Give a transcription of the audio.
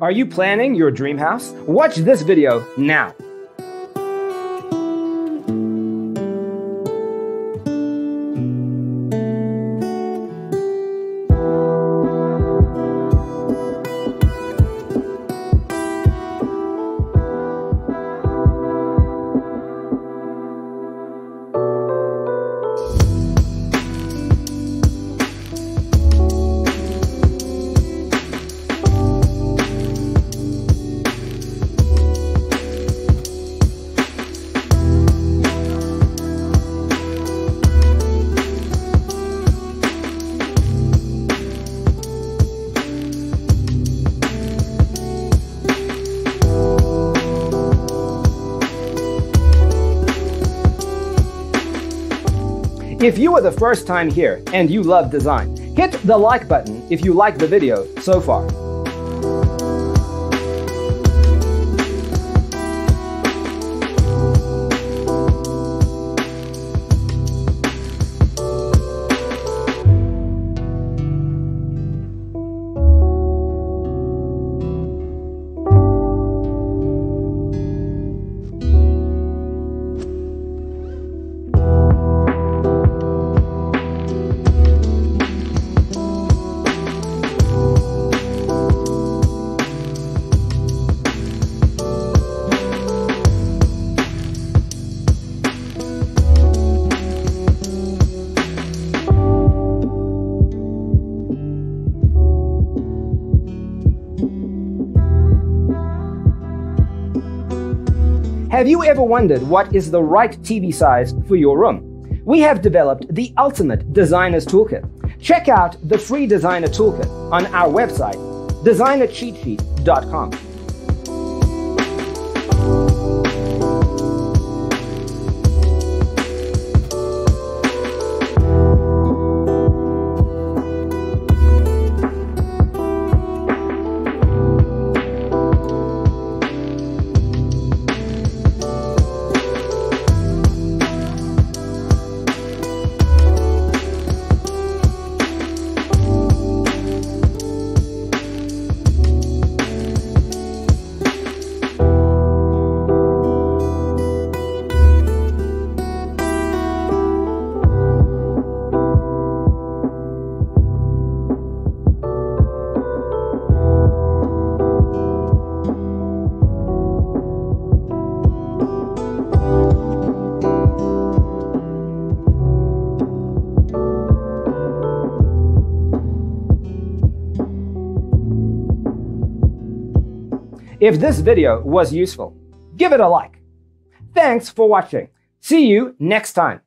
Are you planning your dream house? Watch this video now. If you are the first time here and you love design, hit the like button if you like the video so far. Have you ever wondered what is the right TV size for your room? We have developed the ultimate designer's toolkit. Check out the free designer toolkit on our website, designercheatsheet.com. If this video was useful, give it a like. Thanks for watching. See you next time.